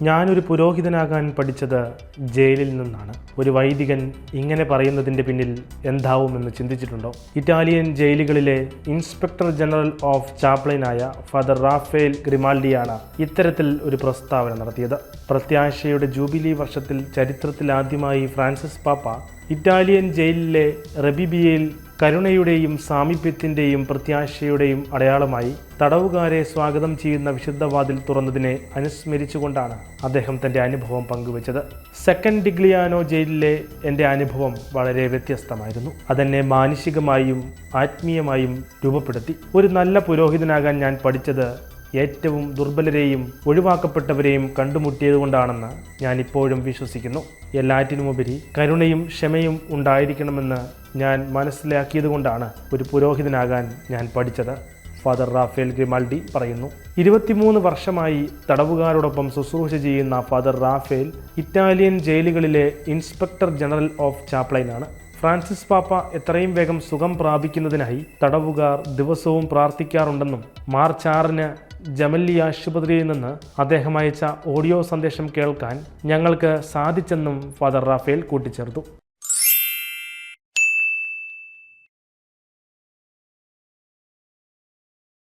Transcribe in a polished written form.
ഞാനൊരു പുരോഹിതനാകാൻ പഠിച്ചത് ജയിലിൽ നിന്നാണ്. ഒരു വൈദികൻ ഇങ്ങനെ പറയുന്നതിൻ്റെ പിന്നിൽ എന്താവുമെന്ന് ചിന്തിച്ചിട്ടുണ്ടോ? ഇറ്റാലിയൻ ജയിലുകളിലെ ഇൻസ്പെക്ടർ ജനറൽ ഓഫ് ചാപ്ലിനായ ഫാദർ റാഫേൽ ഗ്രിമാൽഡിയാണ് ഇത്തരത്തിൽ ഒരു പ്രസ്താവന നടത്തിയത്. പ്രത്യാശയുടെ ജൂബിലി വർഷത്തിൽ ചരിത്രത്തിലാദ്യമായി ഫ്രാൻസിസ് പാപ്പ ഇറ്റാലിയൻ ജയിലിലെ റബിബിയയിൽ കരുണയുടെയും സാമീപ്യത്തിൻ്റെയും പ്രത്യാശയുടെയും അടയാളമായി തടവുകാരെ സ്വാഗതം ചെയ്യുന്ന വിശുദ്ധ വാതിൽ തുറന്നതിനെ അനുസ്മരിച്ചുകൊണ്ടാണ് അദ്ദേഹം തൻ്റെ അനുഭവം പങ്കുവച്ചത്. സെക്കൻഡ് ഡിഗ്ലിയാനോ ജയിലിലെ എൻ്റെ അനുഭവം വളരെ വ്യത്യസ്തമായിരുന്നു. അതെന്നെ മാനസികമായും ആത്മീയമായും രൂപപ്പെടുത്തി. ഒരു നല്ല പുരോഹിതനാകാൻ ഞാൻ പഠിച്ചത് ഏറ്റവും ദുർബലരെയും ഒഴിവാക്കപ്പെട്ടവരെയും കണ്ടുമുട്ടിയതുകൊണ്ടാണെന്ന് ഞാൻ ഇപ്പോഴും വിശ്വസിക്കുന്നു. എല്ലാറ്റിനുമുപരി കരുണയും ക്ഷമയും ഉണ്ടായിരിക്കണമെന്ന് ഞാൻ മനസ്സിലാക്കിയതുകൊണ്ടാണ് ഒരു പുരോഹിതനാകാൻ ഞാൻ പഠിച്ചത്. ഫാദർ റാഫേൽ ഗ്രിമാൽഡി പറയുന്നു. 23 വർഷമായി തടവുകാരോടൊപ്പം ശുശ്രൂഷ ചെയ്യുന്ന ഫാദർ റാഫേൽ ഇറ്റാലിയൻ ജയിലുകളിലെ ഇൻസ്പെക്ടർ ജനറൽ ഓഫ് ചാപ്ലൈനാണ്. ഫ്രാൻസിസ് പാപ്പ എത്രയും വേഗം സുഖം പ്രാപിക്കുന്നതിനായി തടവുകാർ ദിവസവും പ്രാർത്ഥിക്കാറുണ്ടെന്നും മാർച്ച് 6-ന് ജമല്ലി ആശുപത്രിയിൽ നിന്ന് അദ്ദേഹം അയച്ച ഓഡിയോ സന്ദേശം കേൾക്കാൻ ഞങ്ങൾക്ക് സാധിച്ചെന്നും ഫാദർ റാഫേൽ കൂട്ടിച്ചേർത്തു.